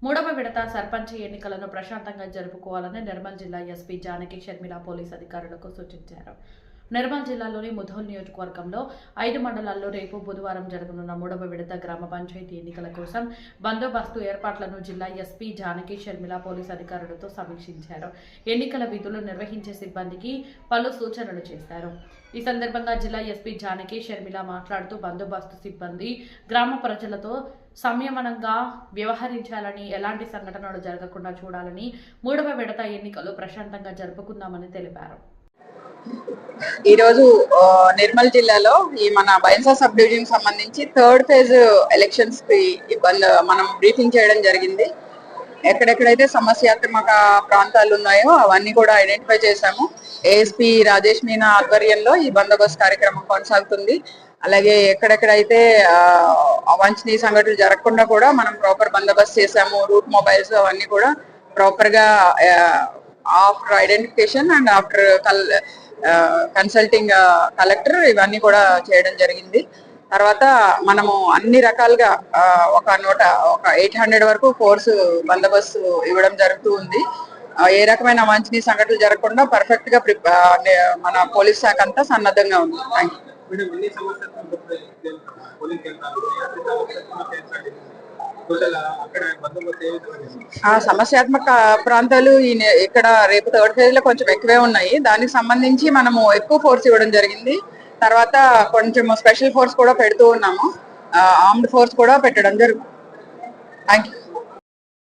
మూడవ విడత సర్పంచ్ ఎన్నికలను ప్రశాంతంగా జరుపుకోవాలని నిర్మల్ జిల్లా ఎస్పీ జానకి షర్మిల పోలీస్ అధికారులకు సూచించారు. నిర్మల్ జిల్లాలోని ముధోల్ నియోజకవర్గంలో 5 మండలాల్లో రేపు బుధవారం జరగనున్న మూడవ విడత గ్రామ పంచాయతీ ఎన్నికల కోసం బందోబస్తు ఏర్పాట్లను జిల్లా ఎస్పీ జానకి షర్మిల పోలీస్ అధికారులతో సమీక్షించారు. ఎన్నికల విధులు నిర్వహించే సిబ్బందికి పలు సూచనలు చేశారు. ఈ సందర్భంగా జిల్లా ఎస్పీ జానకి షర్మిల మాట్లాడుతూ బందోబస్తు సిబ్బంది గ్రామ ప్రజలతో సంయమనంగా వ్యవహరించాలని, ఎలాంటి సంఘటనలు జరగకుండా చూడాలని, మూడవ విడత ఎన్నికలు ప్రశాంతంగా జరుపుకుందామని తెలిపారు. ఈరోజు నిర్మల్ జిల్లాలో ఈ మన బైన్సా సబ్ డివిజన్ సంబంధించి 3rd ఫేజ్ ఎలక్షన్స్ కి మనం బ్రీఫింగ్ చేయడం జరిగింది. ఎక్కడెక్కడైతే సమస్యాత్మక ప్రాంతాలు ఉన్నాయో అవన్నీ కూడా ఐడెంటిఫై చేశాము. ఏఎస్పీ రాజేష్ మీనా ఆధ్వర్యంలో ఈ బందోబస్తు కార్యక్రమం కొనసాగుతుంది. అలాగే ఎక్కడెక్కడైతే అవాంఛనీయ సంఘటనలు జరగకుండా కూడా మనం ప్రాపర్ బందోబస్తు చేశాము. రూట్ మొబైల్స్ అవన్నీ కూడా ప్రాపర్ గా after identification and after consulting collector ఇవన్నీ కూడా చేయడం జరిగింది. తర్వాత మనము అన్ని రకాలుగా ఒక 800 వరకు ఫోర్స్ బందోబస్తు ఇవ్వడం జరుగుతూ ఉంది. ఏ రకమైన అవాంఛనీయ సంఘటనలు జరగకుండా పర్ఫెక్ట్ గా మన పోలీస్ శాఖ అంతా సన్నద్ధంగా ఉంది. థ్యాంక్ సమస్యాత్మక ప్రాంతాలు ఇక్కడ రేపు 3rd ఫేజ్ లో కొంచెం ఎక్కువే ఉన్నాయి. దానికి సంబంధించి మనము ఎక్కువ ఫోర్స్ ఇవ్వడం జరిగింది. తర్వాత కొంచెం స్పెషల్ ఫోర్స్ కూడా పెడుతూ ఉన్నాము. ఆర్మ్డ్ ఫోర్స్ కూడా పెట్టడం జరుగుతుంది. Thank you.